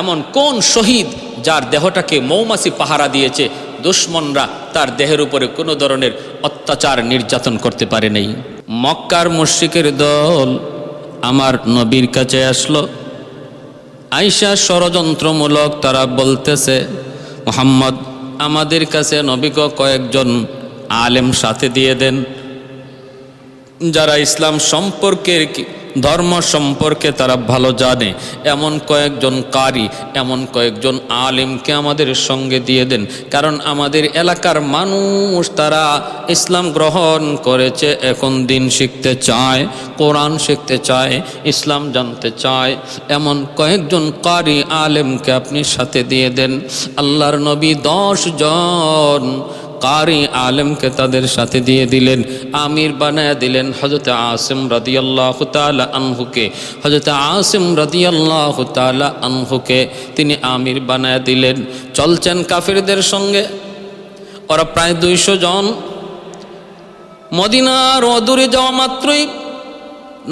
এমন কোন শহীদ যার দেহটাকে মৌমাছি পাহারা দিয়েছে, দুশমনরা তার দেহের উপরে কোনো ধরনের অত্যাচার নির্যাতন করতে পারে নাই। মক্কার মুশরিকের দল আমার নবীর কাছে আসলো, আইসা ষড়যন্ত্রমূলক তারা বলতেছে, মুহাম্মদ আমাদের কাছে নবীকে কয়েকজন আলেম সাথে দিয়ে দেন, যারা ইসলাম সম্পর্কে ধর্ম সম্পর্কে তারা ভালো জানে, এমন কয়েকজন কারি, এমন কয়েকজন আলেমকে আমাদের সঙ্গে দিয়ে দেন। কারণ আমাদের এলাকার মানুষ তারা ইসলাম গ্রহণ করেছে, এখন দিন শিখতে চায়, কোরআন শিখতে চায়, ইসলাম জানতে চায়, এমন কয়েকজন কারি আলেমকে আপনি সাথে দিয়ে দেন। আল্লাহর নবী 10 জন কারি আলেমকে তাদের সাথে দিয়ে দিলেন, আমির বানায়া দিলেন হযরত আসিম রাদিয়াল্লাহু তাআলা আনহুকে। হযরত আসিম রাদিয়াল্লাহু তাআলা আনহুকে তিনি আমির বানায়া দিলেন। চলছেন কাফিরদের সঙ্গে, ওরা প্রায় 200 জন। মদিনার অদূরে যাওয়া মাত্রই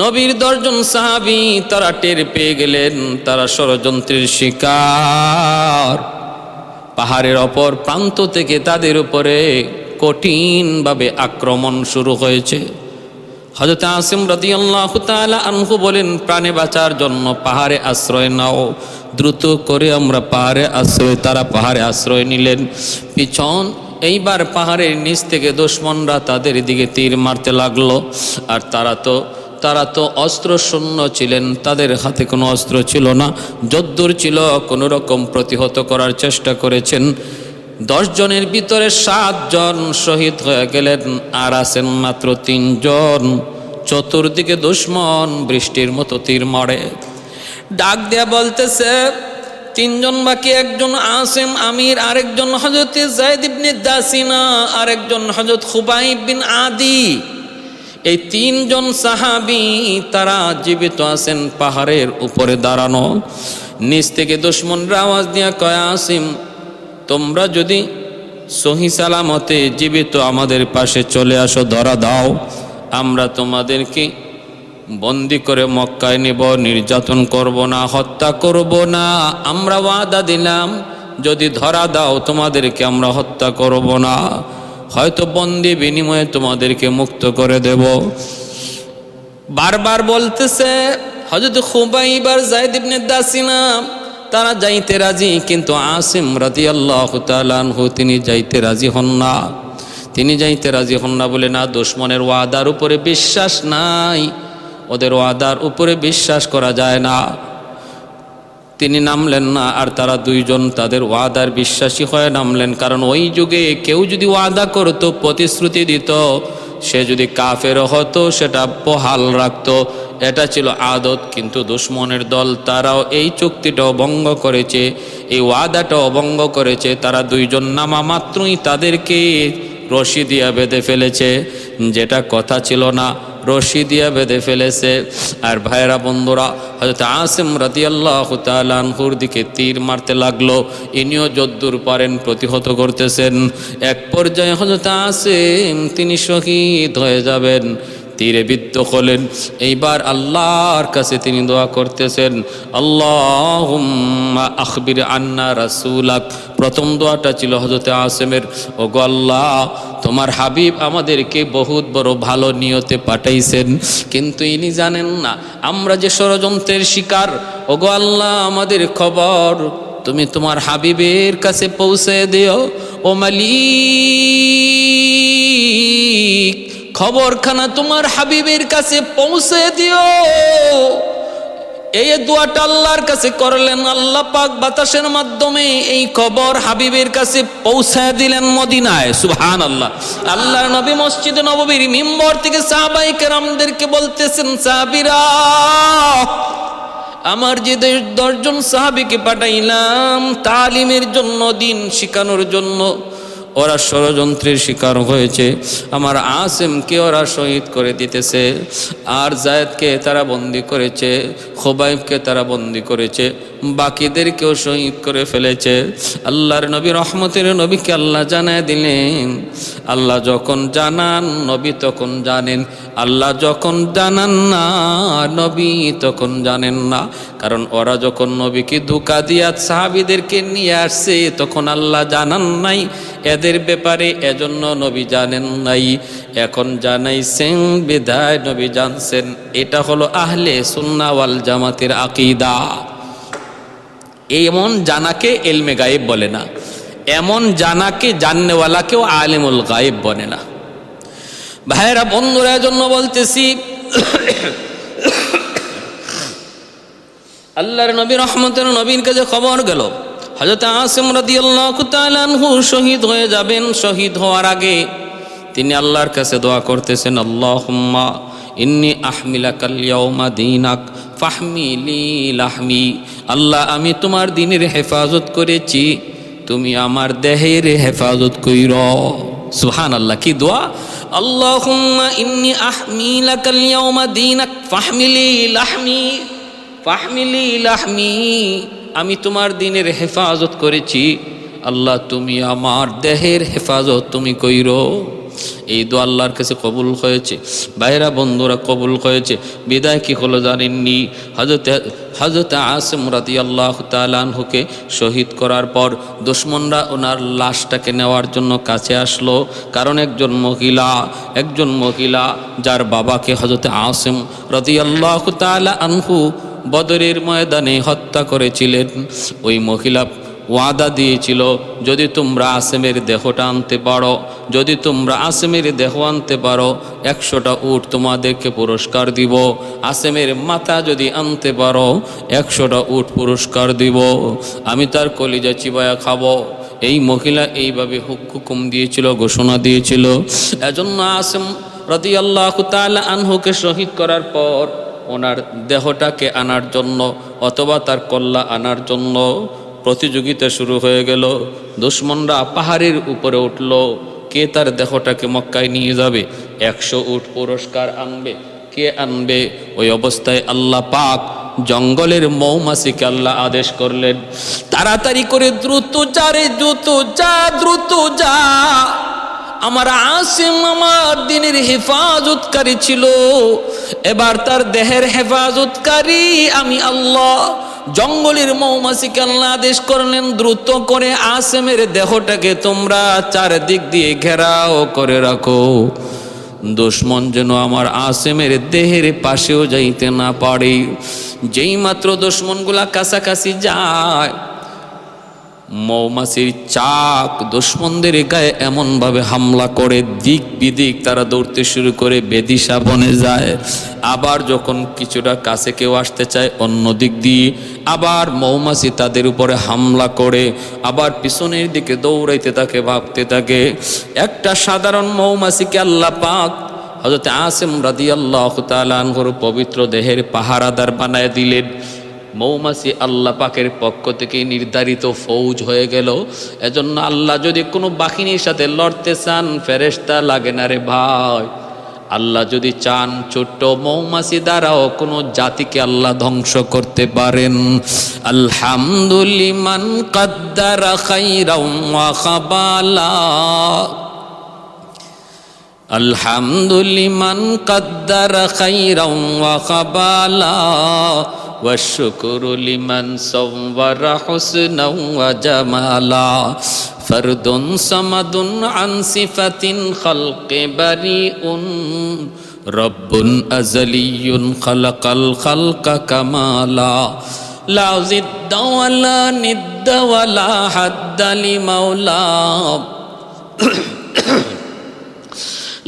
নবীর 10 জন সাহাবী তারা টের পেয়ে গেলেন তারা ষড়যন্ত্রের শিকার। পাহাড়ের অপর প্রান্ত থেকে তাদের উপরে কঠিনভাবে আক্রমণ শুরু হয়েছে। হযরত আসিম রাদিয়াল্লাহু তাআলা আনহু বলেন, প্রাণে বাঁচার জন্য পাহাড়ে আশ্রয় নাও। দ্রুত করে আমরা পাহাড়ে আশ্রয়, তারা পাহাড়ে আশ্রয় নিলেন। পিছন এইবার পাহাড়ের নিচ থেকে দুশমনরা তাদের দিকে তীর মারতে লাগলো। আর তারা তো অস্ত্র শূন্য ছিলেন, তাদের হাতে কোনো অস্ত্র ছিল না, যদ্দূর ছিল কোনো রকম প্রতিহত করার চেষ্টা করেছেন। 10 জনের ভিতরে 7 জন শহীদ হয়ে গেলেন, আর আছেন মাত্র 3 জন। চতুর্দিকে দুশমন বৃষ্টির মতো তীর মারে। ডাক দেয়া বলতেছে 3 জন বাকি, একজন আসিম আমির, আরেকজন হযরত যায়েদ ইবনে দাসিনা, আরেকজন হযরত খুবাইব বিন আদি। এই 3 জন সাহাবী তারা জীবিত আছেন, পাহাড়ের উপরে দাঁড়ানো। নিচ থেকে দুশমনরা আওয়াজ দিয়া কয়, আসিম তোমরা যদি সহি সালামতে জীবিত আমাদের পাশে চলে আসো, ধরা দাও, আমরা তোমাদেরকে বন্দি করে মক্কায় নেব, নির্যাতন করব না, হত্যা করব না। আমরা ওয়াদা দিলাম যদি ধরা দাও তোমাদেরকে আমরা হত্যা করব না, হয়তো বন্দি বিনিময়ে তোমাদেরকে মুক্ত করে দেব। বারবার বলতেছে। হযরত খুবাইব আর যায়েদ ইবনে দাসিনা তারা যাইতে রাজি, কিন্তু আসিম রাদিয়াল্লাহু তাআলা আনহু তিনি যাইতে রাজি হন না। তিনি যাইতে রাজি হন না বলে, না, দুশমনের ওয়াদার উপরে বিশ্বাস নাই, ওদের ওয়াদার উপরে বিশ্বাস করা যায় না। তিনি নামলেন না। আর তারা 2 জন তাদের ওয়াদার বিশ্বাসী হয়ে নামলেন। কারণ ওই যুগে কেউ যদি ওয়াদা করতো, প্রতিশ্রুতি দিত, সে যদি কাফের হতো সেটা বহাল রাখতো, এটা ছিল আদত। কিন্তু দুশমনের দল তারাও এই চুক্তিটাও ভঙ্গ করেছে, এই ওয়াদাটাও ভঙ্গ করেছে। তারা 2 জন নামা মাত্রই তাদেরকে রশি দিয়া বেঁধে ফেলেছে, যেটা কথা ছিল না, রশি দিয়া বেঁধে ফেলেছে। আর ভাইরা বন্ধুরা, হযরত আসিম রাদিয়াল্লাহু তাআলা আনহুর দিকে তীর মারতে লাগলো। ইনিও যদ্দূর পারেন প্রতিহত করতেছেন। এক পর্যায়ে হযরত আসিম তিনি শহীদ হয়ে যাবেন, তীরে বিদ্ধ হলেন। এইবার আল্লাহর কাছে তিনি দোয়া করতেছেন, আল্লাহুম্মা আখবির আন্না রাসূলাক। প্রথম দোয়াটা ছিল হযরত আসিমের, ওগো আল্লাহ তোমার হাবিব আমাদেরকে বহুত বড় ভালো নিয়তে পাঠাইছেন, কিন্তু ইনি জানেন না আমরা যে ষড়যন্ত্রের শিকার। ওগো আল্লাহ আমাদের খবর তুমি তোমার হাবিবের কাছে পৌঁছে দিও। ও মালিক খবরখানা তোমার হাবিবের কাছে পৌঁছে দিও। এই দোয়াটা আল্লাহর কাছে করলেন, আল্লাহ পাক বাতাসের মাধ্যমে এই খবর হাবিবের কাছে পৌঁছায় দিলেন মদিনায়। সুবহানাল্লাহ। আল্লাহর নবী মসজিদে নববীর মিম্বর থেকে সাহাবায়ে কেরামদেরকে বলতেছেন, সাহাবীরা আমার যে 10 জন সাহাবীকে পাঠাইলাম তালিমের জন্য, দিন শিখানোর জন্য, ওরা ষড়যন্ত্রের শিকার হয়েছে। আমার আসিমকে ওরা শহীদ করে দিতেছে, আর যায়েদকে তারা বন্দি করেছে, খুবাইবকে তারা বন্দি করেছে। বাকিদেরকেও শহীদ করে ফেলেছে। আল্লাহর নবী, রহমতের নবীকে আল্লাহ জানায় দিলেন, আল্লাহ যখন জানান নবী তখন জানেন, আল্লাহ যখন জানান না নবী তখন জানেন না। কারণ ওরা যখন নবীকে ধোঁকা দিয়া সাহাবীদেরকে নিয়ে আসছে তখন আল্লাহ জানান নাই এদের ব্যাপারে, এজন্য নবী জানেন নাই। এখন জানাইছেন বিদায় নবী জানছেন। এটা হলো আহলে সুন্নাহ ওয়াল জামাতের আকীদা। এমন জানাকে ইলমে গায়েব বলে না, এমন জানাকে জাননেওয়ালাকেও আলিমুল গায়েব বলে না। ভাইরা বন্ধুরা, এজন্য বলতেছি আল্লাহর নবী, রহমতের নবীর কাছে খবর গেল হযরত আসিম রাদিয়াল্লাহু তাআলা আনহু শহীদ হয়ে যাবেন। শহীদ হওয়ার আগে তিনি আল্লাহর কাছে দোয়া করতেছেন, আল্লাহুম্মা ইন্নী আহমিলাকাল ইয়াউমা দীনাক ফাহমিলি লাহমি। আল্লাহ, আমি তোমার দ্বীনের হেফাজত করেছি, তুমি আমার দেহের হেফাজত কইরো। সুবহানাল্লাহ, কি দোয়া! আল্লাহুম্মা ইন্নী আহমিলাকাল ইয়াউমা দীনাক ফাহমিলি লাহমি, ফাহমিলি লাহমি। আমি তোমার দ্বীনের হেফাজত করেছি, আল্লাহ তুমি আমার দেহের হেফাজত তুমি কইরো। এই দোয়া আল্লাহর কাছে কবুল হয়েছে। ভাইরা বন্ধুরা, কবুল হয়েছে। বিদায় কি হলো জানেননি? হযরত আসিম রাদিয়াল্লাহু তাআলা আনহুকে শহীদ করার পর দুশমনরা ওনার লাশটাকে নেওয়ার জন্য কাছে আসলো। কারণ একজন মহিলা যার বাবাকে হযরত আসিম রাদিয়াল্লাহু তাআলা আনহু বদরের ময়দানে হত্যা করেছিলেন, ওই মহিলা ওয়াদা দিয়েছিল, যদি তোমরা আসিমের দেহটা আনতে পারো, যদি তোমরা আসিমের দেহ আনতে পারো 100টা উট তোমাদেরকে পুরস্কার দিব, আসিমের মাথা যদি আনতে পারো 100টা উট পুরস্কার দিব, আমি তার কলিজা চিবায়া খাবো। এই মহিলা এইভাবে হুকুম দিয়েছিল, ঘোষণা দিয়েছিল। এজন্য আসিম রাদিয়াল্লাহু তাআলা আনহুকে শহীদ করার পর ওনার দেহটাকে আনার জন্য অথবা তার কল্লা আনার জন্য প্রতিযোগিতা শুরু হয়ে গেল। দুশমনরা পাহাড়ের উপরে উঠল, কে তার দেহটাকে মক্কায় নিয়ে যাবে, 100 উট পুরস্কার আনবে, কে আনবে? ওই অবস্থায় আল্লাহ পাক জঙ্গলের মৌমাছিকে আল্লাহ আদেশ করলেন, তাড়াতাড়ি করে দ্রুত যা রে, দ্রুত যা, দ্রুত যা। আমার আসিম আমার দ্বীনের হেফাজতকারী ছিল, এবার তার দেহের হেফাজতকারী আমি আল্লাহ। জঙ্গলের মৌমাছিকে আল্লাহ আদেশ করলেন, দ্রুত করে আসিমের দেহটাকে তোমরা চারদিক দিয়ে ঘেরাও করে রাখো, দুশমন যেন আমার আসিমের দেহের পাশেও যাইতে না পারে। যেই মাত্র দুশমনগুলা কাছাকাছি যায়, মৌমাছির চাক দুশমনদের গায়ে এমনভাবে হামলা করে দিক বিদিক তারা দৌড়তে শুরু করে, বেদিশা বনে যায়। আবার যখন কিছুটা কাছে কেউ আসতে চায় অন্য দিক দিয়ে আবার মৌমাছি তাদের উপরে হামলা করে, আবার পিছনের দিকে দৌড়াইতে থাকে, ভাবতে থাকে। একটা সাধারণ মৌমাছিকে আল্লাহ পাক হযরত আসিম রাদিয়াল্লাহু তাআলা আনহুর পবিত্র দেহের পাহারাদার বানায় দিলেন। মৌমাছি আল্লাহ পাকের পক্ষ থেকে নির্ধারিত ফৌজ হয়ে গেল। এজন্য আল্লাহ যদি কোনো বাহিনীর সাথে লড়তে চান ফেরেশতা লাগে না রে ভাই। আল্লাহ যদি চান ছোট্ট মৌমাছি দ্বারাও কোনো জাতিকে আল্লাহ ধ্বংস করতে পারেন। আলহামদুলিমান কাদ্দারা খাইরাম ওয়া খাবালা, আলহামদুলিমান কাদ্দারা খাইরাম ওয়া খাবালা, ওয়াশকুরু লিমান সাওয়ারা হুসনাও ওয়া জামালা, ফরদুন সামাদুন আন সিফাতিন খালকি বারিউন, রব্বুন আযালিয়ুন খালাকাল খালকা কামালা, লা জিদ্দা ওয়ালা নিদ্দা ওয়ালা হাদ্দা লিমাওলা,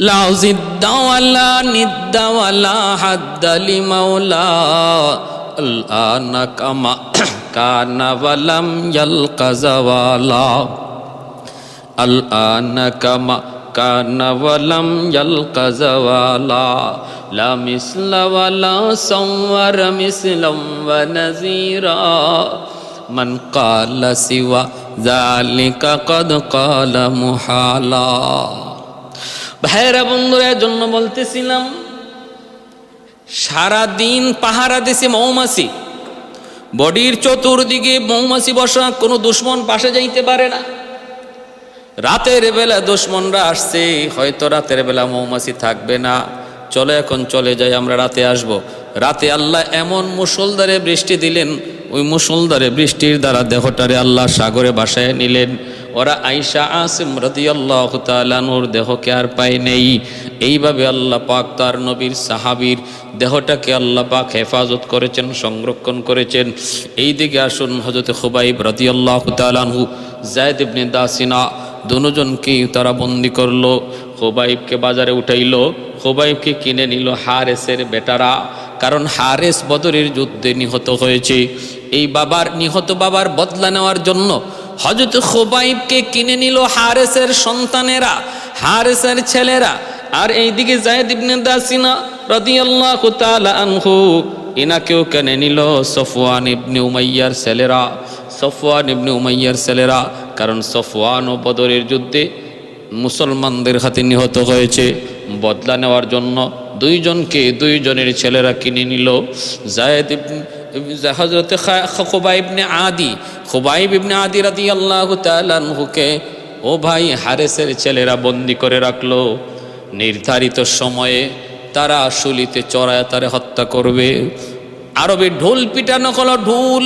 লা জিদ্দা ওয়ালা নিদ্দা ওয়ালা হাদ্দা লিমাওলা, আল-আনা কামা কানা ওয়ালাম ইয়ালকা যাওয়ালা, আল-আনা কামা কানা ওয়ালাম ইয়ালকা যাওয়ালা, লা মিসলা ওয়ালা সাওয়ার মিসলাম ওয়া নাযীরা, মান ক্বালা সিওয়া যালিকা ক্বাদ ক্বালা মুহালা। ভাইরা বন্ধুরা, জন্য বলতেছিলাম সারা দিন পাহারা দিছে মৌমাছি, বডির চতুর্দিকে মৌমাছি বসা, কোনো দুশ্মন পাশে যাইতে পারে না। রাতের বেলা দুশ্মনরা আসছে, হয়তো রাতের বেলা মৌমাছি থাকবে না, চলে এখন চলে যাই, আমরা রাতে আসব। রাতে আল্লাহ এমন মুষলধারে বৃষ্টি দিলেন, ওই মুষলধারে বৃষ্টির দ্বারা দেহটারে আল্লাহ সাগরে ভাসায় নিলেন। ওরা আয়েশা আসিম রাদিয়াল্লাহু তাআলা আনহুর দেহকে আর পায় নেই। এইভাবে আল্লাহ পাক তার নবীর সাহাবীর দেহটাকে আল্লাহ পাক হেফাজত করেছেন, সংরক্ষণ করেছেন। এই দিকে আসুন, হযরত খুবাইব রাদিয়াল্লাহু তাআলা আনহু, যায়েদ ইবনে দাসিনা, দুজনকেই তারা বন্দি করলো। খুবাইবকে বাজারে উঠাইলো, খুবাইবকে কিনে নিল হারেসের বেটারা, কারণ হারেস বদরের যুদ্ধে নিহত হয়েছে। এই নিহত বাবার বদলা নেওয়ার জন্য হযরত খুবাইবকে কিনে নিল হারেসের সন্তানেরা, হারেসের ছেলেরা। আর এইদিকে যায়েদ ইবনে দাসিনা রাদিয়াল্লাহু তাআলা আনহু, ইনাকেও কিনে নিল সফওয়ান ইবনে উমাইয়ার ছেলেরা, সফওয়ান ইবনে উমাইয়ার ছেলেরা। কারণ সফওয়ান ও বদরের যুদ্ধে মুসলমানদের হাতে নিহত হয়েছে। বদলা নেওয়ার জন্য দুইজনের ছেলেরা কিনে নিল। যায়েদ হযরত খুবাইব ইবনে আদি রাদিয়াল্লাহু তাআলা আনহুকে ও ভাই হারেসের ছেলেরা বন্দি করে রাখলো। নির্ধারিত সময়ে তারা শুলিতে চড়ায় তারে হত্যা করবে। আরবে ঢোল পিটানো হলো, ঢোল,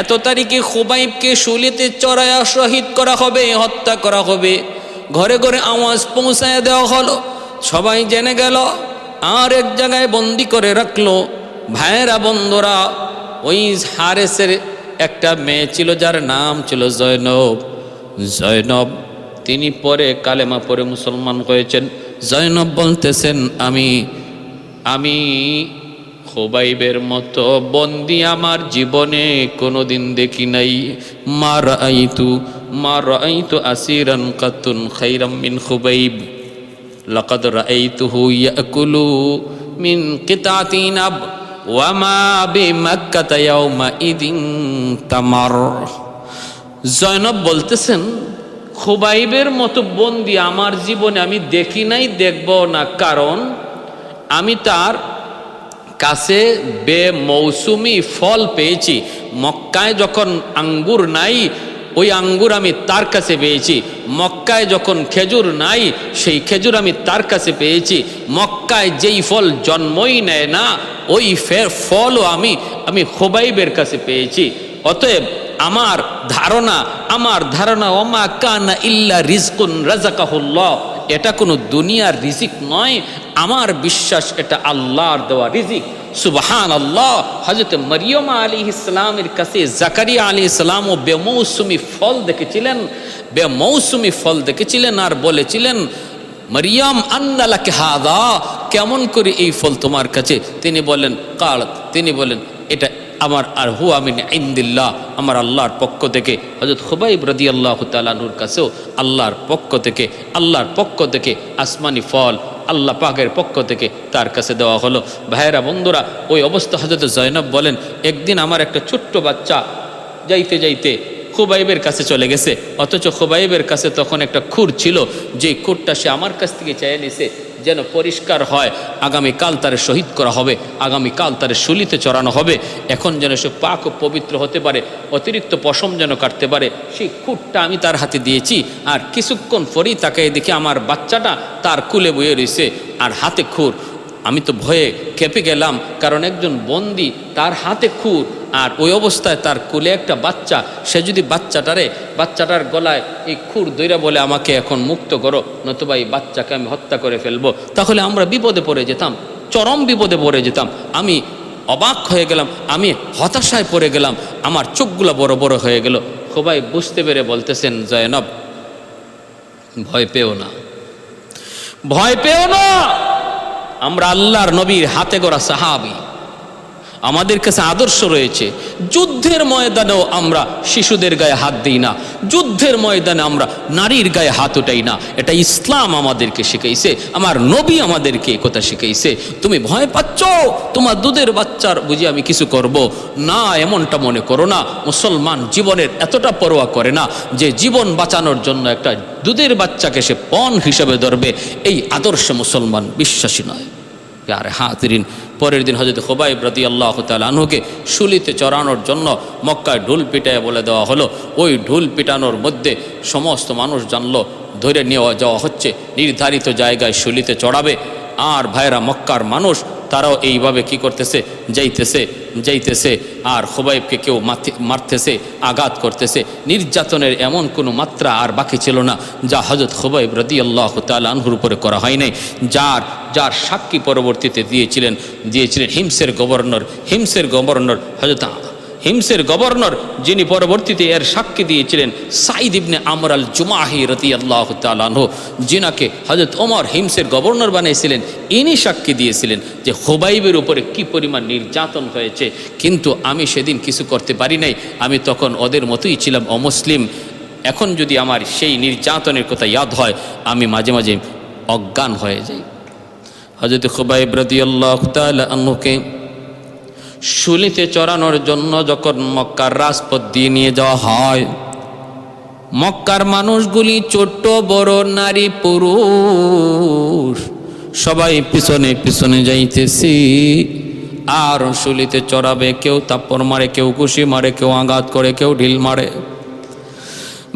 এত তারিখে খুবাইবকে শুলিতে চড়ায়া শহীদ করা হবে, হত্যা করা হবে। ঘরে ঘরে আওয়াজ পৌঁছায় দেওয়া হলো, সবাই জেনে গেল। আর এক জায়গায় বন্দি করে রাখলো। ভাইয়েরা, বন্ধুরা, ওই হারেসের একটা মেয়ে ছিল যার নাম ছিল জয়নব। তিনি পরে কালেমা পরে মুসলমান হয়েছেন। জয়নব বলতেছেন, আমি খুবাইবের মতো বন্দি আমার জীবনে কোনোদিন দেখি নাই। মা রাআইতু আসিরান কাতুন খাইরাম মিন খুবাইব, লাকাদ রাআইতুহু ইয়াকুলু মিন কিতাতিন আব ওয়া মা বিমাক্কাতা ইয়াউমা ইদিন তামার। জয়নব বলতেছেন, খুবাইবের মতো বন্দি আমার জীবনে আমি দেখি নাই, দেখব না। কারণ আমি তার কাছে বেমৌসুমি ফল পেয়েছি। মক্কায় যখন আঙ্গুর নাই, ওই আঙ্গুর আমি তার কাছে পেয়েছি। মক্কায় যখন খেজুর নাই, সেই খেজুর আমি তার কাছে পেয়েছি। মক্কায় যেই ফল জন্মই নেয় না, ওই ফলও আমি খুবাইবের কাছে পেয়েছি। অতএব আমার ধারণা ওমা কানা ইল্লা রিজকুন রাযাকাহুল্লাহ, এটা কোনো দুনিয়ার রিজিক নয়। আমার বিশ্বাস এটা আল্লাহর দেওয়া রিজিক। সুবহানাল্লাহ। হযরত মরিয়ম আলাইহিস সালামের কাছে জাকারিয়া আলাইহিস সালামও বেমৌসুমি ফল দেখেছিলেন আর বলেছিলেন, মরিয়ম আন্না লাকি হাযা, কেমন করে এই ফল তোমার কাছে? তিনি বলেন এটা আমার আর হুয়া মিন ইনদিল্লাহ, আমার আল্লাহর পক্ষ থেকে। হযরত খুবাইব রাদিয়াল্লাহু তাআলা আনহুর কাছেও আল্লাহর পক্ষ থেকে আসমানি ফল আল্লাহ পাকের পক্ষ থেকে তার কাছে দেওয়া হলো। ভাইয়েরা, বন্ধুরা, ওই অবস্থা হযরত জয়নব বলেন, একদিন আমার একটা ছোট্ট বাচ্চা যাইতে যাইতে খুবাইবের কাছে চলে গেছে। অথচ খুবাইবের কাছে তখন একটা খুর ছিল, যে খুরটা সে আমার কাছ থেকে চেয়ে নিছে যেন পরিষ্কার হয়, আগামীকাল তারে শহীদ করা হবে, আগামীকাল তারে শুলিতে চড়ানো হবে। এখন যেন সে পাক ও পবিত্র হতে পারে, অতিরিক্ত পশম যেন কাটতে পারে, সেই খুরটা আমি তার হাতে দিয়েছি। আর কিছুক্ষণ পরেই তাকে দেখে আমার বাচ্চাটা তার কুলে বয়ে রয়েছে আর হাতে খুর। আমি তো ভয়ে কেঁপে গেলাম, কারণ একজন বন্দি, তার হাতে খুর, আর ওই অবস্থায় তার কোলে একটা বাচ্চা। সে যদি বাচ্চাটার গলায় এই খুর দইরা বলে আমাকে এখন মুক্ত করো, নতুবা এই বাচ্চাকে আমি হত্যা করে ফেলবো, তাহলে আমরা বিপদে পড়ে যেতাম, চরম বিপদে পড়ে যেতাম। আমি অবাক হয়ে গেলাম, আমি হতাশায় পড়ে গেলাম, আমার চোখগুলো বড় বড় হয়ে গেল। খুবাইব বুঝতে পেরে বলতেছেন, জয়নব, ভয় পেও না, আমরা আল্লাহর নবীর হাতে গড়া সাহাবী, আমাদের কাছে আদর্শ রয়েছে। যুদ্ধের ময়দানেও আমরা শিশুদের গায়ে হাত দিই না, যুদ্ধের ময়দানে আমরা নারীর গায়ে হাত উঠাই না। এটা ইসলাম আমাদেরকে শিখাইছে, আমার নবী আমাদেরকে এই কথা শিখাইছে। তুমি ভয় পাচ্ছ তোমার দুধের বাচ্চার বুঝি আমি কিছু করব না, এমনটা মনে করো না। মুসলমান জীবনের এতটা পরোয়া করে না যে জীবন বাঁচানোর জন্য একটা দুধের বাচ্চাকে সে পণ হিসেবে ধরবে। এই আদর্শে মুসলমান বিশ্বাসী নয়। আর হাজিরিন, পরের দিন হযরত খুবাইব রাদিয়াল্লাহু তাআলা আনহুকে শুলিতে চড়ানোর জন্য মক্কায় ঢোল পিটায় বলে দেওয়া হলো। ওই ঢোল পিটানোর মধ্যে সমস্ত মানুষ জানলো ধরে নিয়ে যাওয়া হচ্ছে, নির্ধারিত জায়গায় শুলিতে চড়াবে। আর ভাইরা মক্কার মানুষ তারাও এইভাবে কি করতেছে, যাইতেছে আর খুবাইবকে কেউ মারতেছে, আঘাত করতেছে। নির্যাতনের এমন কোনো মাত্রা আর বাকি ছিল না যা হযরত খুবাইব রাদিয়াল্লাহু তাআলা আনহুর উপরে করা হয় নাই। যার সাক্ষী পরবর্তীতে দিয়েছিলেন হিমসের গভর্নর হিমসের গভর্নর, যিনি পরবর্তীতে এর সাক্ষী দিয়েছিলেন সাঈদ ইবনে আমর আল জুমাহি রাদিয়াল্লাহু তাআলা আনহু, যিনাকে হযরত ওমর হিমসের গভর্নর বানিয়েছিলেন। ইনি সাক্ষী দিয়েছিলেন যে খুবাইবের উপরে কি পরিমাণ নির্যাতন হয়েছে, কিন্তু আমি সেদিন কিছু করতে পারি নাই, আমি তখন ওদের মতোই ছিলাম, অমুসলিম। এখন যদি আমার সেই নির্যাতনের কথা ইয়াদ হয়, আমি মাঝে মাঝে অজ্ঞান হয়ে যাই। হযরত খুবাইব রাদিয়াল্লাহু তাআলা আনহুকে শুলিতে চড়ানোর জন্য যখন মক্কার রাজপথ দিয়ে নিয়ে যাওয়া হয়, মক্কার মানুষগুলি ছোট বড় নারী পুরুষ সবাই পিছনে পিছনে যাইতেছি। আর শুলিতে চড়াবে, কেউ তাপ্পর মারে, কেউ ঘুষি মারে, কেউ আঘাত করে, কেউ ঢিল মারে।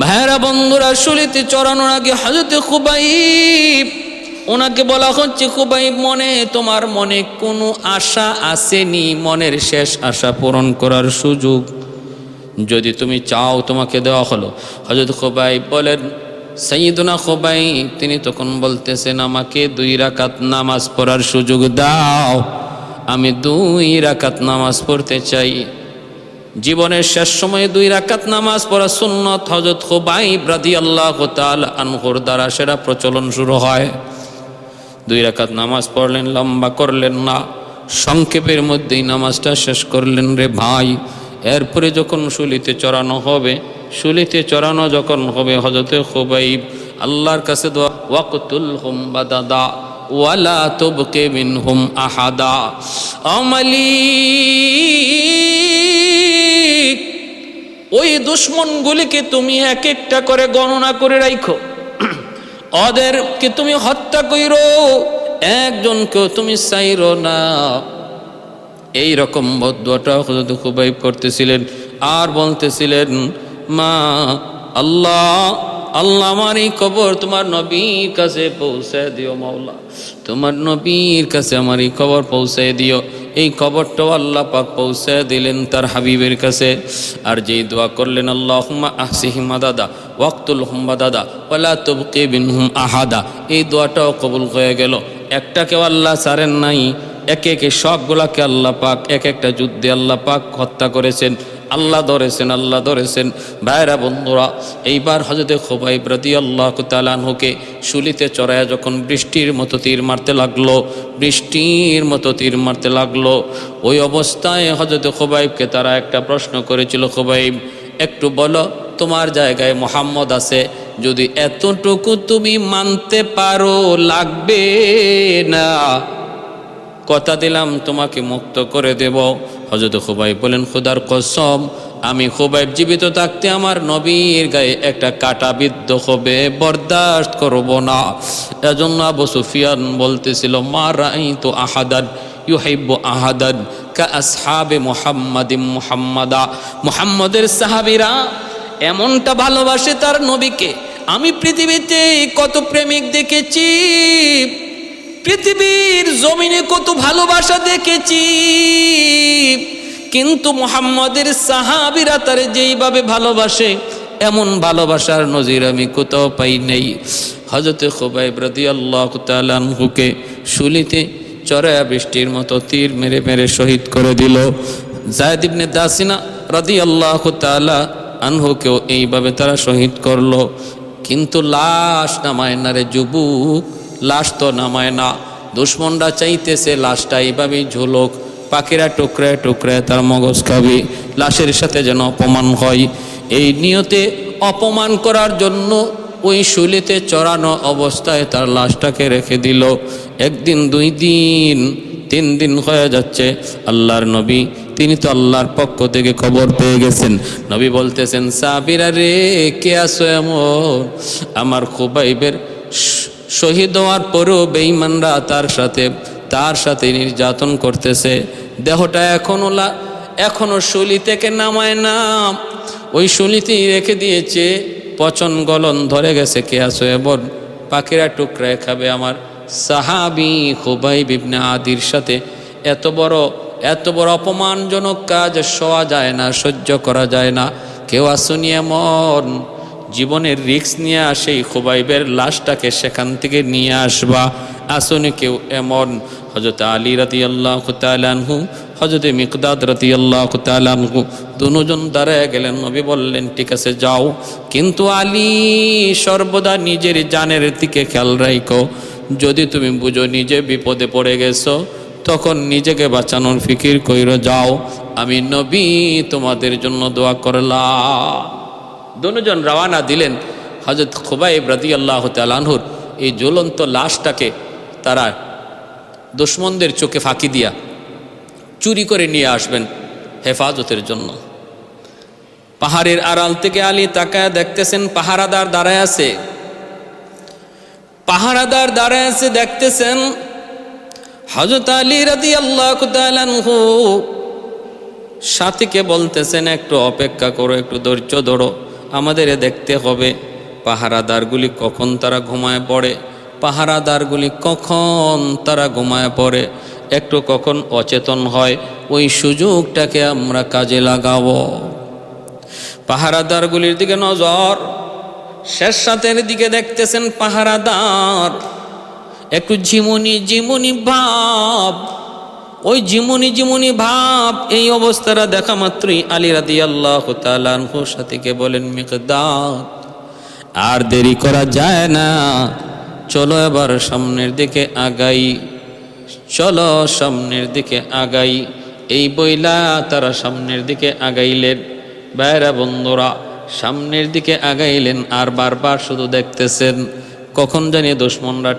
ভাইরা বন্ধুরা, শুলিতে চড়ানোর আগে হযরত খুবাইব, ওনাকে বলা হচ্ছে, খুবাইব তোমার মনে কোনো আশা আসেনি, মনের শেষ আশা পূরণ করার সুযোগ যদি তুমি চাও তোমাকে দেওয়া হলো। হযরত খুবাইব বলেন, সাইয়্যিদুনা খুবাইব তিনি তখন বলতেছেন, আমাকে 2 রাকাত নামাজ পড়ার সুযোগ দাও, আমি 2 রাকাত নামাজ পড়তে চাই। জীবনের শেষ সময়ে 2 রাকাত নামাজ পড়া সুন্নত হযরত খুবাইব রাদিয়াল্লাহু তাআলা আনহুর দ্বারা সেটা প্রচলন শুরু হয়। 2 রাকাত নামাজ পড়লেন, লম্বা করলেন না, সংক্ষেপের মধ্যেই নামাজটা শেষ করলেন রে ভাই। এরপরে যখন শুলিতে চড়ানো হবে, হযরত খুবাইব আল্লাহর কাছে দোয়া, ওয়াকতুলহুম বাদাদা ওয়ালা তুবকি মিনহুম আহাদা। মালিক, ওই দুশমনগুলিকে তুমি এক একটা করে গণনা করে রাখো, ওদেরকে তুমি হত্যা কইরো, একজনকেও তুমি চাইরো না। এই রকম বদদুয়াটা হযরত খুবাইব করতেছিলেন। আর বলতেছিলেন, মা আল্লাহ আমার এই খবর তোমার নবীর কাছে পৌঁছে দিও, মাওলা তোমার নবীর কাছে আমার এই খবর পৌঁছে দিও। এই খবরটাও আল্লাহ পাক পৌঁছে দিলেন তার হাবিবের কাছে। আর যেই দোয়া করলেন, আল্লাহুম্মা আহসিহিম আদাদা ওয়াকতুলহুম বাদাদা ওয়ালা তুবকি মিনহুম আহাদা, এই দোয়াটাও কবুল হয়ে গেল। একটাকেও আল্লাহ ছাড়েন নাই, একে একে সবগুলাকে আল্লাহ পাক এক একটা যুদ্ধে আল্লাহ পাক হত্যা করেছেন, আল্লাহ ধরেছেন। ভাইরা বন্ধুরা, এইবার হযরত খুবাইব রাদিয়াল্লাহু তাআলা আনহুকে শুলিতে চড়ায় যখন বৃষ্টির মতো তীর মারতে লাগলো, ওই অবস্থায় হযরত খুবাইবকে তারা একটা প্রশ্ন করেছিল, খুবাইব একটু বলো, তোমার জায়গায় মুহাম্মদ আছে, যদি এতটুকু তুমি মানতে পারো লাগবে না, কথা দিলাম তোমাকে মুক্ত করে দেব। হযরত খুবাইব বলেন, খোদার কসম, আমি খুবাইব জীবিত থাকতে আমার নবীর গায়ে একটা কাঁটা বিদ্ধ হবে, বরদাস্ত করব না। এজন্য আবু সুফিয়ান বলতেছিল, মা রাআইতু আহাদান ইউহিব্বু আহাদান কা আসহাবে মুহাম্মাদা, মুহাম্মদের সাহাবীরা এমনটা ভালোবাসে তার নবীকে। আমি পৃথিবীতে কত প্রেমিক দেখেছি, পৃথিবীর জমিনে কত ভালোবাসা দেখেছি, কিন্তু মুহাম্মদের সাহাবীরা তারে যেইভাবে ভালোবাসে, এমন ভালোবাসার নজির আমি কোথাও পাই নাই। হযরত খুবাইব রাদিয়াল্লাহু তাআলা আনহুকে শুলিতে চড়ায়া বৃষ্টির মতো তীর মেরে মেরে শহীদ করে দিল। যায়েদ ইবনে দাসিনা রাদিয়াল্লাহু তাআলা আনহুকেও এইভাবে তারা শহীদ করলো। কিন্তু লাশ নামায় না রে যুবক, লাশ তো নামায় না। দুশমনরা চাইতেছে লাশটা এইভাবেই ঝুলুক, পাখিরা টুকরায় টুকরায় তার মগজ খাবে, লাশের সাথে যেন অপমান হয়। এই নিয়তে অপমান করার জন্য ওই শুলিতে চড়ানো অবস্থায় তার লাশটাকে রেখে দিল। 1 দিন 2 দিন 3 দিন হয়ে যাচ্ছে। আল্লাহর নবী তিনি তো আল্লাহর পক্ষ থেকে খবর পেয়ে গেছেন। নবী বলতেছেন, সাহাবীরা রে, কে আছো এমন? আমার খুবাইবের শহীদ হওয়ার পরেও বেঈমানরা তার সাথে তার সাথে নির্যাতন করতেছে। দেহটা এখনো শুলি থেকে নামায় না, ওই শুলিতেই রেখে দিয়েছে। পচন গলন ধরে গেছে, কে আসো এবার পাখিরা টুকরায় খাবে। আমার সাহাবী খুবাইব ইবনে আদির সাথে এত বড় অপমানজনক কাজ সওয়া যায় না, সহ্য করা যায় না। কেউ আসুনি এমন জীবনের রিস্ক নিয়ে সেই খুবাইবের লাশটাকে সেখান থেকে নিয়ে আসবা, আসুনি কেউ এমন। হযরত আলী রাদিয়াল্লাহু তাআলা আনহু, হযরত মিকদাদ রাদিয়াল্লাহু তাআলা আনহু দুজন দাঁড়ায় গেলেন। নবী বললেন ঠিক আছে যাও, কিন্তু আলী সর্বদা নিজের জানের দিকে খেয়াল রাখো। যদি তুমি বুঝো নিজে বিপদে পড়ে গেছো, তখন নিজেকে বাঁচানোর ফিকির কইরো। যাও, আমি নবী তোমাদের জন্য দোয়া করলাম। দুজন রওয়ানা দিলেন। হযরত খুবাইব রাদিয়াল্লাহু তাআলা আনহুর এই জ্বলন্ত লাশটাকে তারা দুশমনদের চোখে ফাঁকি দিয়া চুরি করে নিয়ে আসবেন হেফাজতের জন্য। পাহাড়ের আড়াল থেকে আলী তাকায় দেখতেছেন পাহারাদার দাঁড়ায় আছে, দেখতেছেন হযরত আলী রাদিয়াল্লাহু তাআলা আনহু সাথীকে বলতেছেন একটু অপেক্ষা করো, একটু ধৈর্য ধরো, আমাদের দেখতে হবে পাহারাদারগুলি কখন তারা ঘুমায় পড়ে, একটু কখন অচেতন হয়, ওই সুযোগটাকে আমরা কাজে লাগাবো। পাহারাদারগুলির দিকে নজর, শেষ সাথের দিকে দেখতেছেন পাহারাদার একটু ঝিমুনি ভাব, ওই ঝিমুনি ভাব। এই অবস্থাটা দেখা মাত্রই আলী রাদিয়াল্লাহু তাআলা আনহু সাথীকে বলেন মিকদাদ, আর দেরি করা যায় না, চলো এবার সামনের দিকে আগাই। এই বইলা তারা সামনের দিকে আগাইলেন। ভাইরা বন্ধুরা, সামনের দিকে আগাইলেন আর বারবার শুধু দেখতেছেন কখন জানি দুশমনরা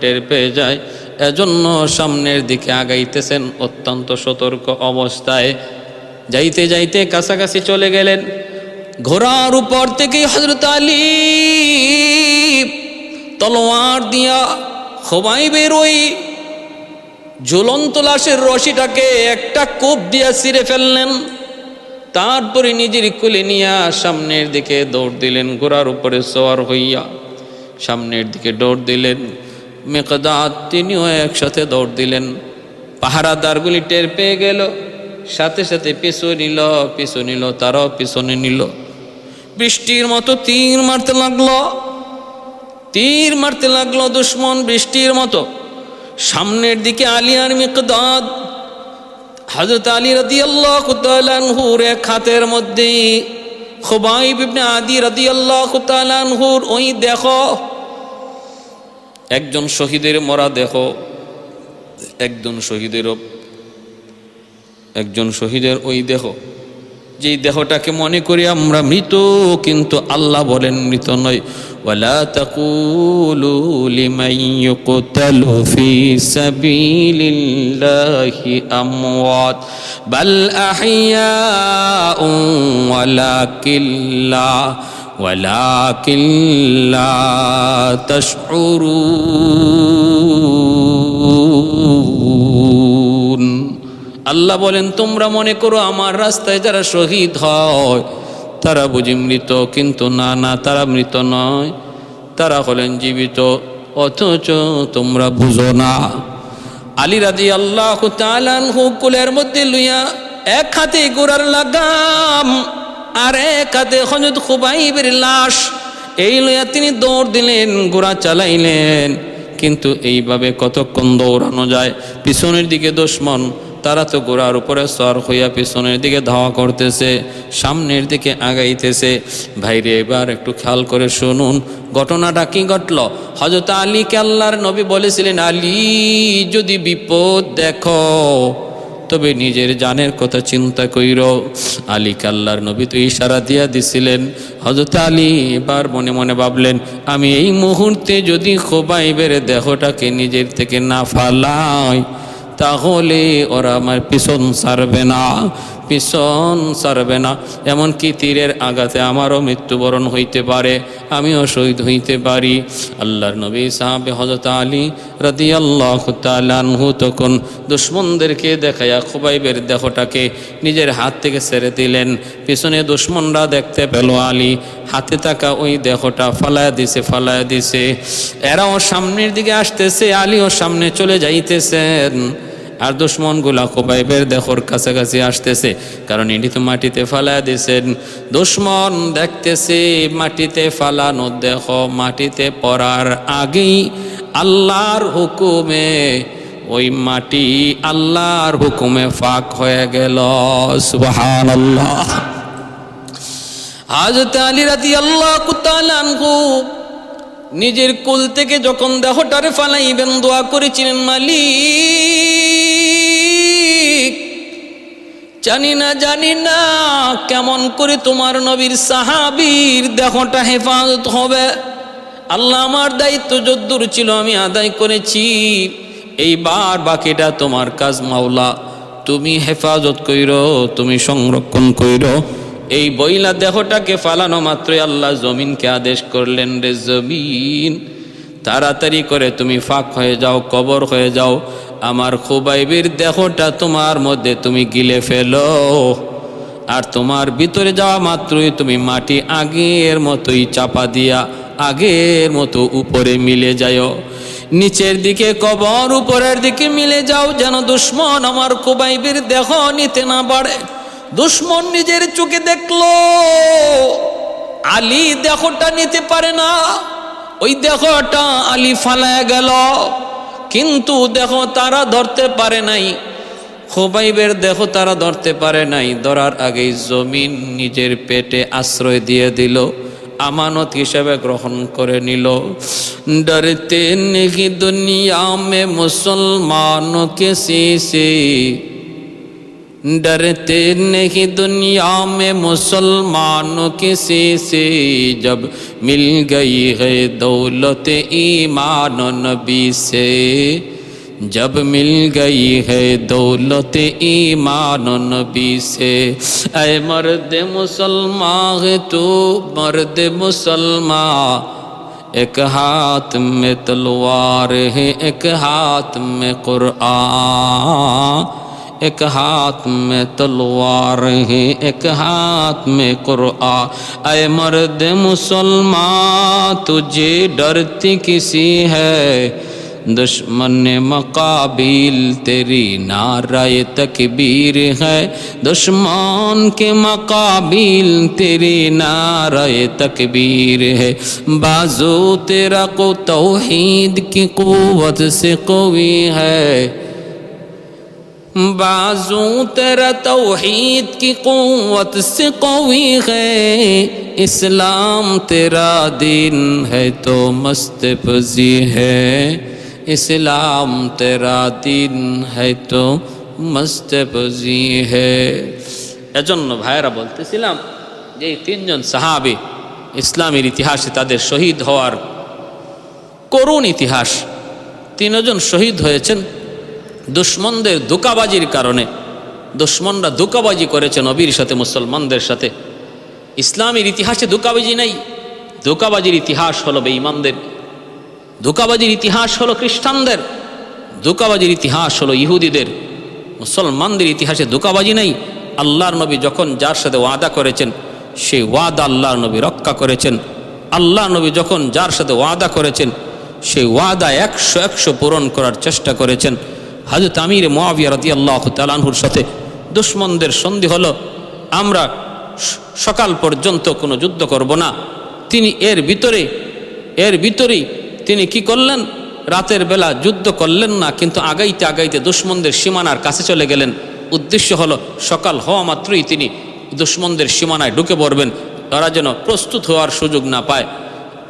টের পেয়ে যায়, এজন্য সামনের দিকে আগাইতেছেন অত্যন্ত সতর্ক অবস্থায়। যাইতে কাছাকাছি চলে গেলেন। ঘোড়ার উপর থেকে হযরত আলী তলোয়ার দিয়া খুবাইবের ওই ঝুলন্ত লাশের রশিটাকে একটা কোপ দিয়া ছিঁড়ে ফেললেন। তারপরে নিজের কোলে নিয়ে সামনের দিকে দৌড় দিলেন। ঘোড়ার উপরে সওয়ার হইয়া সামনের দিকে দৌড় দিলেন। মিকদাদ তিনিও একসাথে দৌড় দিলেন। পাহারাদারগুলি টের পেয়ে গেল, সাথে সাথে পিছু নিল, তারাও পিছনে নিল। বৃষ্টির মতো তীর মারতে লাগলো দুশমন, বৃষ্টির মতো। সামনের দিকে আলী আর মিকদাদ। হযরত আলী রাদিয়াল্লাহু তাআলা আনহুর এক হাতের মধ্যে খুবাইব ইবনে আদি রাদিয়াল্লাহু তাআলা আনহুর ওই দেখো একজন শহীদের মরা দেখো, একজন শহীদের ওই দেহ, যেই দেহটাকে মনে করি আমরা মৃত, কিন্তু আল্লাহ বলেন মৃত নয়। ওয়ালা তাকুলু লিমান ইউকতালু ফি সাবিলিল্লাহি আমওয়াত বাল আহইয়াউন ওয়ালাকিন লা তাশউরুন। আল্লাহ বলেন তোমরা মনে করো আমার রাস্তায় যারা শহীদ হয় তারা বুঝি মৃত, কিন্তু না, তারা মৃত নয়, তারা হলেন জীবিত, অথচ তোমরা বুঝো না। আলী রাদিয়াল্লাহু তাআলা আনহু কোলের মধ্যে লইয়া এক হাতে ঘোড়ার লাগাম আর এক হাতে হযরত খুবাইবের লাশ, এই লইয়া তিনি দৌড় দিলেন, ঘোড়া চালাইলেন। কিন্তু এইভাবে কতক্ষণ দৌড়ানো যায়? পিছনের দিকে দুশমন, তারা তো ঘোড়ার উপরে সওয়ার হইয়া পিছনের দিকে ধাওয়া করতেছে, সামনের দিকে আগাইতেছে। ভাইরে এবার একটু খেয়াল করে শুনুন ঘটনাটা কি ঘটল। হযরত আলীকে আল্লাহর নবী বলেছিলেন, আলী যদি বিপদ দেখো তবে নিজের জানের কথা চিন্তা কইরো। আলীকে আল্লাহর নবী তো ইশারা দিয়া দিছিলেন। হযরত আলী এবার মনে মনে ভাবলেন, আমি এই মুহূর্তে যদি খুবাইবের দেহটাকে নিজের থেকে না ফালাই তাহলে ওরা আমার পিছন ছাড়বে না। পিছন ছাড়বে না, এমনকি তীরের আঘাতে আমারও মৃত্যুবরণ হইতে পারে, আমিও শহীদ হইতে পারি। আল্লাহর নবী সাহাবে হযরত আলী রাদিয়াল্লাহু তাআলা আনহু তখন দুশমনদেরকে দেখাইয়া খুবাইবের দেহটাকে নিজের হাত থেকে ছেড়ে দিলেন। পিছনে দুশমনরা দেখতে পেল আলী হাতে থাকা ওই দেহটা ফালায়া দিছে। এরাও সামনের দিকে আসতেছে, আলীও সামনে চলে যাইতেছেন, আর দুশমনগুলা খুবাইবের দেহর কাছাকাছি আসতেছে, কারণ এটি তো মাটিতে ফালায়া দিছেন। দুশমন দেখতেছে মাটিতে ফালানো দেহ মাটিতে পড়ার আগেই আল্লাহর হুকুমে ওই মাটি আল্লাহর হুকুমে ফাঁক হয়ে গেল। সুবহানাল্লাহ। হযরত আলী রাদিয়াল্লাহু তাআলা আনহু নিজের কুল থেকে যখন দেহটারে ফালাইবেন দোয়া করেছিলেন, মালিক জানি না কেমন করে তোমার নবীর সাহাবীর দেহটা হেফাজত হবে। আল্লাহ আমার দায়িত্ব যদ্দূর ছিল আমি আদায় করেছি, এইবার বাকিটা তোমার কাজ মাওলা, তুমি হেফাজত কইরো, তুমি সংরক্ষণ কইরো। এই বইলা দেহটাকে ফালানো মাত্রই আল্লাহ জমিনকে আদেশ করলেন, রে জমিন তাড়াতাড়ি করে তুমি ফাঁক হয়ে যাও, কবর হয়ে যাও, আমার খুবাইবের দেহটা তোমার মধ্যে তুমি গিলে ফেলো, আর তোমার ভিতরে যাওয়া মাত্রই তুমি মাটি আগের মতোই চাপা দিয়া আগের মতো উপরে মিলে যাও, নিচের দিকে কবর উপরের দিকে মিলে যাও, যেন দুশমন আমার খুবাইবের দেহ নিতে না পারে। দুশমন নিজের চোখে দেখলো আলী দেহটা নিতে পারে না, ওই দেহটা আলী ফালায়া গেল, কিন্তু দেহ তারা ধরতে পারে নাই, খুবাইবের দেহ তারা ধরতে পারে নাই। ধরার আগেই জমিন নিজের পেটে আশ্রয় দিয়ে দিল, আমানত হিসেবে গ্রহণ করে নিল। ডরতে নেহি দুনিয়া মে মুসলমানों के से, डरते नहीं दुनिया में मुसलमानों किसी से, जब मिल गई है दौलत ईमान नबी से, जब मिल गई है दौलत ईमान नबी से। ऐ मर्द मुसलमान है तू मर्द मुसलमान, एक हाथ में तलवार है एक हाथ में कुरान, एक हाथ में तलवार है एक हाथ में कुरान। ऐ मर्द मुसलमान तुझे डरती किसी है, दुश्मन मकाबिल तेरी नाराए तकबीर है, दुश्मन के मकाबिल तेरी नाराए तकबीर है। बाजू तेरा को तौहीद की कुव्वत से कवी है, बाजू तेरा तौहीद की कुव्वत से कवी है, इस्लाम तेरा दीन है तो मस्त पजी है, इस्लाम तेरा दीन है तो मस्त पजी है। এজন্য ভাইরা বলতেছিলাম যে এই তিনজন সাহাবী ইসলামের ইতিহাসে তাদের শহীদ হওয়ার করুণ ইতিহাস। তিনজন শহীদ হয়েছেন দুশমনদের ধোঁকাবাজির কারণে। দুশমনরা ধোঁকাবাজি করেছে নবীর সাথে, মুসলমানদের সাথে। ইসলামের ইতিহাসে ধোঁকাবাজি নাই, ধোঁকাবাজির ইতিহাস হলো বেঈমানদের, ধোঁকাবাজির ইতিহাস হলো খ্রিস্টানদের, ধোঁকাবাজির ইতিহাস হলো ইহুদিদের। মুসলমানদের ইতিহাসে ধোঁকাবাজি নাই। আল্লাহর নবী যখন যার সাথে ওয়াদা করেছেন সেই ওয়াদা আল্লাহর নবী রক্ষা করেছেন। আল্লাহর নবী যখন যার সাথে ওয়াদা করেছেন সেই ওয়াদা 100 পূরণ করার চেষ্টা করেছেন। হযরত আমির মুআবিয়া রাদিয়াল্লাহু তাআলা আনহুর সাথে দুশমনদের সন্ধি হলো, আমরা সকাল পর্যন্ত কোনো যুদ্ধ করব না। তিনি এর ভিতরেই তিনি কি করলেন, রাতের বেলা যুদ্ধ করলেন না, কিন্তু আগাইতে দুশমনদের সীমানার কাছে চলে গেলেন। উদ্দেশ্য হলো সকাল হওয়া মাত্রই তিনি দুশমনদের সীমানায় ঢুকে পড়বেন, তারা যেন প্রস্তুত হওয়ার সুযোগ না পায়।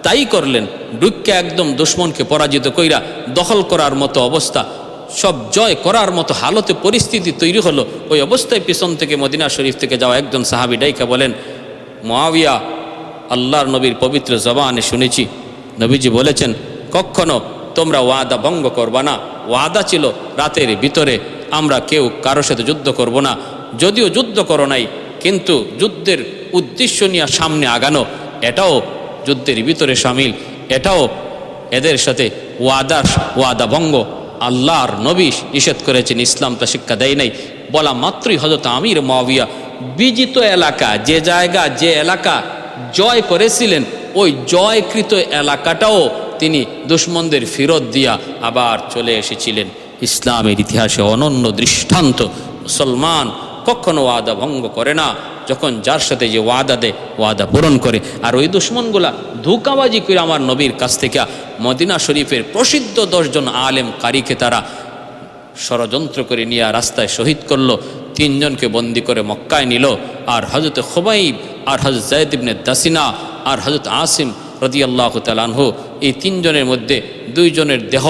তাই করলেন, ঢুকে একদম দুশমনকে পরাজিত কইরা দখল করার মতো অবস্থা, সব জয় করার মতো হালতে পরিস্থিতি তৈরি হলো। ওই অবস্থায় পিছন থেকে মদিনা শরীফ থেকে যাওয়া একজন সাহাবী ডাইকা বলেন, মুআবিয়া, আল্লাহর নবীর পবিত্র জবানে শুনেছি নবীজি বলেছেন কখনো তোমরা ওয়াদা ভঙ্গ করবা না। ওয়াদা ছিল রাতের ভিতরে আমরা কেউ কারোর সাথে যুদ্ধ করব না। যদিও যুদ্ধ করো নাই, কিন্তু যুদ্ধের উদ্দেশ্য নিয়ে সামনে আগানো এটাও যুদ্ধের ভিতরে সামিল, এটাও এদের সাথে ওয়াদা ভঙ্গ। আল্লাহর নবী নিষেধ করেছেন, ইসলাম তা শিক্ষা দেয় নাই। বলা মাত্রই হযরত আমির মুয়াবিয়া বিজিত এলাকা, যে জায়গা যে এলাকা জয় করেছিলেন, ওই জয়কৃত এলাকাটাও তিনি দুশমনদের ফেরত দিয়া আবার চলে এসেছিলেন। ইসলামের ইতিহাসে অনন্য দৃষ্টান্ত। মুসলমান কখনো ওয়াদা ভঙ্গ করে না, যখন যার সাথে যে ওয়াদা দেয় ওয়াদা পূরণ করে। আর ওই দুশমনগুলা ধোঁকাবাজি করে আমার নবীর কাছ থেকে মদিনা শরীফের প্রসিদ্ধ 10 জন আলেম কারিকে তারা ষড়যন্ত্র করে নিয়ে রাস্তায় শহীদ করলো। 3 জনকে বন্দি করে মক্কায় নিল। আর হযরত খুবাইব, আর হযরত যায়েদ ইবনে দাসিনা, আর হযরত আসিম রাদিয়াল্লাহু তাআলা আনহু, এই 3 জনের মধ্যে 2 জনের দেহ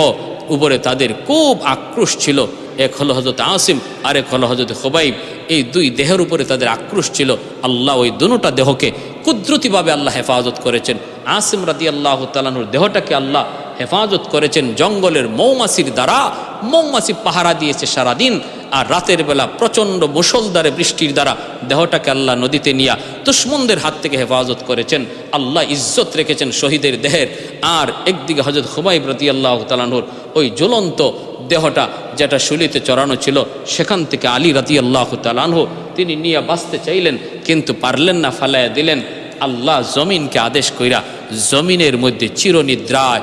উপরে তাদের খুব আক্রোশ ছিল। এক হলো হযরত আসিম, আর এক হলো হযরত খুবাইব। এই 2 দেহের উপরে তাদের আক্রোশ ছিল। আল্লাহ ওই দুটোটা দেহকে কুদরতিভাবে আল্লাহ হেফাজত করেছেন। আসিম রাদিয়াল্লাহু তাআলা আনহুর দেহটাকে আল্লাহ হেফাজত করেছেন জঙ্গলের মৌমাছির দ্বারা। মৌমাছি পাহারা দিয়েছে সারাদিন, আর রাতের বেলা প্রচণ্ড মুষলধারে বৃষ্টির দ্বারা দেহটাকে আল্লাহ নদীতে নিয়ে দুশমনদের হাত থেকে হেফাজত করেছেন। আল্লাহ ইজ্জত রেখেছেন শহীদের দেহের। আর একদিকে হযরত খুবাইব রাদিয়াল্লাহু তাআলা আনহুর ওই জ্বলন্ত দেহটা, যেটা শুলিতে চড়ানো ছিল, সেখান থেকে আলী রাদিয়াল্লাহু তাআলা আনহু তিনি নিয়ে বাঁচতে চাইলেন, কিন্তু পারলেন না, ফালাইয়া দিলেন। আল্লাহ জমিনকে আদেশ কইরা জমিনের মধ্যে চিরনিদ্রায়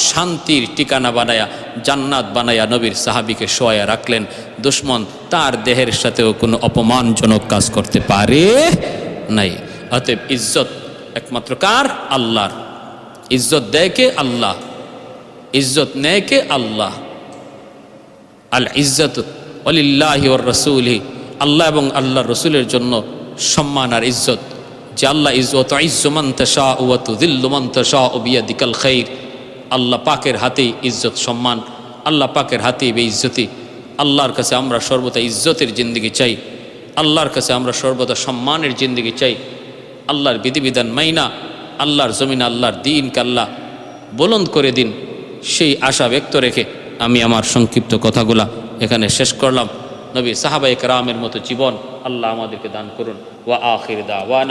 শান্তির ঠিকানা বানায়া, জান্নাত বানায়া নবীর সাহাবীকে শোয়া রাখলেন। দুশমন তার দেহের সাথেও কোনো অপমানজনক কাজ করতে পারে নাই। অতএব ইজ্জত একমাত্র কার? আল্লাহর। ইজ্জত দেয় কে? আল্লাহ। ইজ্জত নেয় কে? আল্লাহ। আল ইজ্জত ওয়ালিল্লাহি ওয়ার রাসূলি, আল্লাহ এবং আল্লাহর রসুলের জন্য সম্মান আর ইজ্জত। যে আল্লাহ ইজ্জত ইজ্জু মান তাশাউ ওয়া তুযিল্লু মান তাশাউ বিয়াদিকাল খাইর। আল্লাহ পাকের হাতেই ইজ্জত সম্মান, আল্লাহ পাকের হাতেই বেইজ্জতি। আল্লাহর কাছে আমরা সর্বদা ইজ্জতের জিন্দেগি চাই, আল্লাহর কাছে আমরা সর্বদা সম্মানের জিন্দেগি চাই। আল্লাহর বিধিবিধান মাইনা আল্লাহর জমিন আল্লাহর দিনকে আল্লাহ বুলন্দ করে দিন, সেই আশা ব্যক্ত রেখে আমি আমার সংক্ষিপ্ত কথাগুলা এখানে শেষ করলাম। নবী সাহাবায়ে কেরামের মতো জীবন আল্লাহ আমাদেরকে দান করুন। ওয়া আখির দাওয়ানা